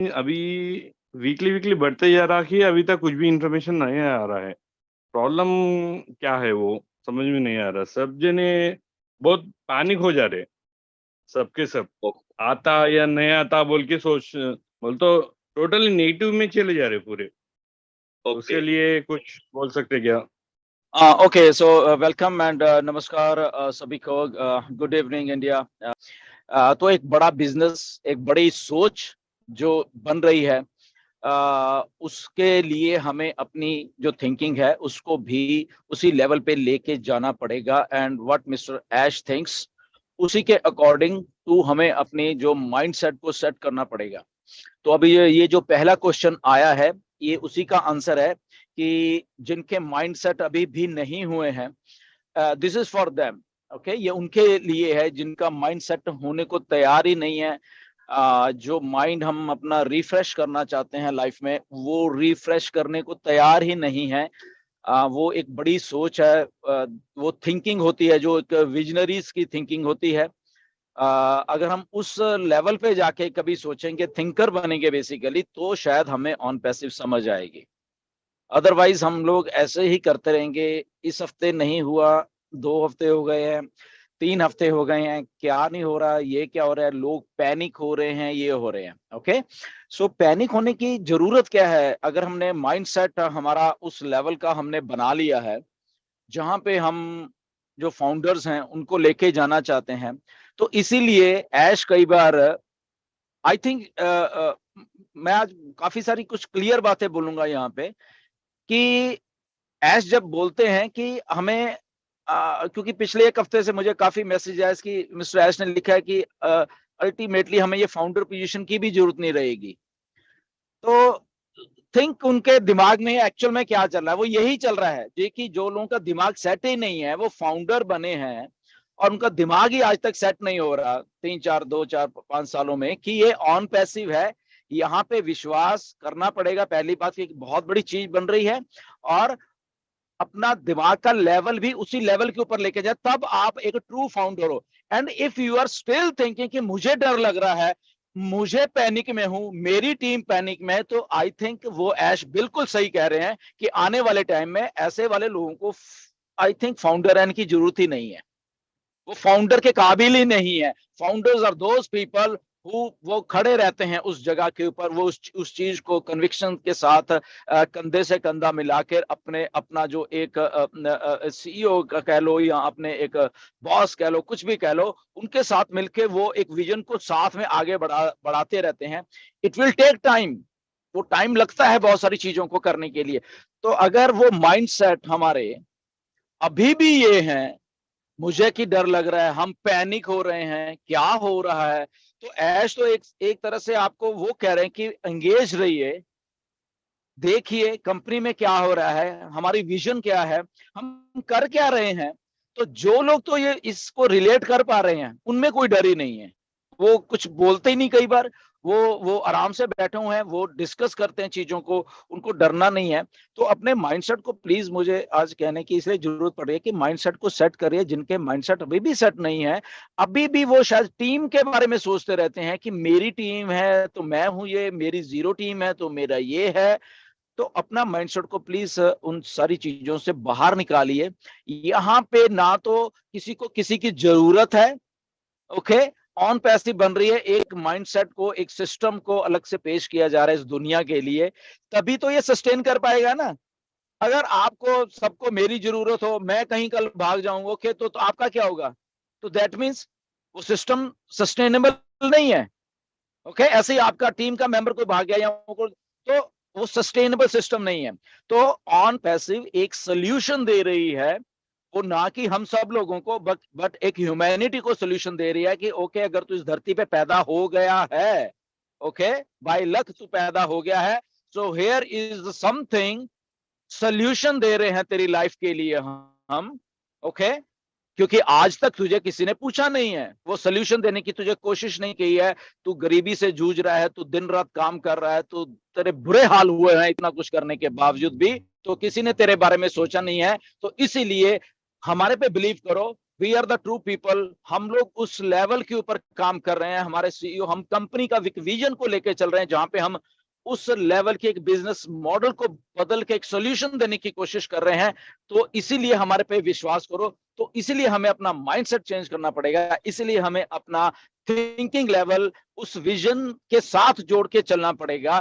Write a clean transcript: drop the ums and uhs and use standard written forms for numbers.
अभी weekly weekly बढ़ते जा रहा कि अभी तक कुछ भी इंफॉर्मेशन नहीं आ रहा है। प्रॉब्लम क्या है वो समझ में नहीं आ रहा। सब जने बहुत पैनिक हो जा रहे, सबके सब। आता या नहीं आता बोल के सोच, बोल तो टोटली नेगेटिव में चले जा रहे पूरे। उसके ओके। लिए कुछ बोल सकते क्या? ओके, सो वेलकम एंड नमस्कार सभी को। Good evening India. तो एक बड़ा बिजनेस, एक बड़ी सोच जो बन रही है, उसके लिए हमें अपनी जो थिंकिंग है उसको भी उसी लेवल पे लेके जाना पड़ेगा। And what mister Ash thinks, उसी के अकॉर्डिंग टू हमें अपनी जो माइंडसेट को सेट करना पड़ेगा। तो अभी ये जो पहला क्वेश्चन आया है, ये उसी का आंसर है कि जिनके माइंडसेट अभी भी नहीं हुए हैं, this is for them. Okay, ये उनके लिए है जिनका माइंडसेट होने को तैयार ही नहीं है। जो माइंड हम अपना रिफ्रेश करना चाहते हैं लाइफ में, वो रिफ्रेश करने को तैयार ही नहीं है। वो एक बड़ी सोच है, वो थिंकिंग होती है जो एक विजनरीज की थिंकिंग होती है। अगर हम उस लेवल पे जाके कभी सोचेंगे, थिंकर बनेंगे बेसिकली, तो शायद हमें ऑन पैसिव समझ आएगी। अदरवाइज हम लोग ऐसे ही करते रहेंगे। इस हफ्ते नहीं हुआ, 2 हफ्ते हो गए हैं, 3 हफ्ते हो गए हैं, क्या नहीं हो रहा, ये क्या हो रहा है, लोग पैनिक हो रहे हैं, ये हो रहे हैं। ओके, सो पैनिक होने की जरूरत क्या है? अगर हमने माइंडसेट हमारा उस लेवल का हमने बना लिया है जहां पे हम जो फाउंडर्स हैं उनको लेके जाना चाहते हैं, तो इसीलिए ऐश कई बार, आई थिंक, मैं आज काफी सारी कुछ क्लियर बातें बोलूंगा यहाँ पे कि ऐश जब बोलते हैं कि हमें, क्योंकि पिछले एक हफ्ते से मुझे काफी मैसेज आया कि मिस्टर ऐश ने लिखा है कि अल्टीमेटली हमें ये फाउंडर पोजीशन की भी जरूरत नहीं रहेगी। तो थिंक उनके दिमाग में एक्चुअल में क्या चल रहा है, वो यही चल रहा है जी कि जो लोगों का दिमाग सेट ही नहीं है, वो फाउंडर बने हैं और उनका दिमाग ही आज तक सेट नहीं हो रहा, 3 4 2 4 5 सालों में, कि ये ऑन पैसिव है। यहाँ पे विश्वास करना पड़ेगा, पहली बात की बहुत बड़ी चीज बन रही है। और अपना दिमाग का लेवल भी उसी लेवल के ऊपर लेके जाए, तब आप एक ट्रू फाउंडर हो। And if you are still thinking कि मुझे डर लग रहा है, मुझे पैनिक में हूं, मेरी टीम पैनिक में, तो आई थिंक वो ऐश बिल्कुल सही कह रहे हैं कि आने वाले टाइम में ऐसे वाले लोगों को आई थिंक फाउंडर रहने की जरूरत ही नहीं है। वो फाउंडर के काबिल ही नहीं है। Founders are those people who, वो खड़े रहते हैं उस जगह के ऊपर, वो उस चीज को कन्विक्शन के साथ कंधे से कंधा मिलाकर अपने अपना जो एक सीईओ का कह लो या अपने एक बॉस कह लो, कुछ भी कह लो, उनके साथ मिलके वो एक विजन को साथ में आगे बढ़ाते रहते हैं। इट विल टेक टाइम, वो टाइम लगता है बहुत सारी चीजों को करने के लिए। तो अगर वो माइंडसेट हमारे अभी भी ये हैं, मुझे की डर लग रहा है, हम पैनिक हो रहे हैं, क्या हो रहा है, तो ऐश तो एक एक तरह से आपको वो कह रहे हैं कि एंगेज रहिए, देखिए कंपनी में क्या हो रहा है, हमारी विजन क्या है, हम कर क्या रहे हैं। तो जो लोग तो ये इसको रिलेट कर पा रहे हैं, उनमें कोई डर ही नहीं है। वो कुछ बोलते ही नहीं कई बार, वो आराम से बैठे हुए हैं, वो डिस्कस करते हैं चीजों को, उनको डरना नहीं है। तो अपने माइंडसेट को प्लीज, मुझे आज कहने की इसलिए जरूरत पड़ रही है कि माइंडसेट को सेट करिए। जिनके माइंडसेट अभी भी सेट नहीं है, अभी भी वो शायद टीम के बारे में सोचते रहते हैं कि मेरी टीम है तो मैं हूं, ये मेरी जीरो टीम है तो मेरा ये है। तो अपना माइंडसेट को प्लीज उन सारी चीजों से बाहर निकालिए। यहाँ पे ना तो किसी को किसी की जरूरत है। ओके, ऑन पैसिव बन रही है, एक माइंडसेट को, एक सिस्टम को अलग से पेश किया जा रहा है इस दुनिया के लिए, तभी तो ये सस्टेन कर पाएगा ना। अगर आपको सबको मेरी जरूरत हो, मैं कहीं कल भाग जाऊं, ओके, तो आपका क्या होगा? तो दैट मीन्स वो सिस्टम सस्टेनेबल नहीं है। ओके, ऐसे ही आपका टीम का मेंबर कोई भाग गया या तो वो सस्टेनेबल सिस्टम नहीं है। तो ऑन पैसिव एक सोल्यूशन दे रही है, वो ना कि हम सब लोगों को, बट एक ह्यूमैनिटी को सोल्यूशन दे रही है कि ओके, अगर तू इस धरती पे पैदा हो गया है, ओके, बाय लक तू पैदा हो गया है, so here is something, solution दे रहे हैं तेरी लाइफ के लिए हम। ओके, क्योंकि आज तक तुझे किसी ने पूछा नहीं है, वो सोल्यूशन देने की तुझे कोशिश नहीं की है। तू गरीबी से जूझ रहा है, तू दिन रात काम कर रहा है, तू, तेरे बुरे हाल हुए हैं इतना कुछ करने के बावजूद भी, तो किसी ने तेरे बारे में सोचा नहीं है। तो इसीलिए हमारे पे बिलीव करो, we are the true people, हम लोग उस लेवल के ऊपर काम कर रहे हैं। हमारे सीईओ, हम कंपनी का विजन को लेके चल रहे हैं, जहां पे हम उस लेवल के एक बिजनेस मॉडल को बदल के एक सोल्यूशन देने की कोशिश कर रहे हैं। तो इसीलिए हमारे पे विश्वास करो। तो इसीलिए हमें अपना माइंडसेट चेंज करना पड़ेगा, इसीलिए हमें अपना थिंकिंग लेवल उस विजन के साथ जोड़ के चलना पड़ेगा।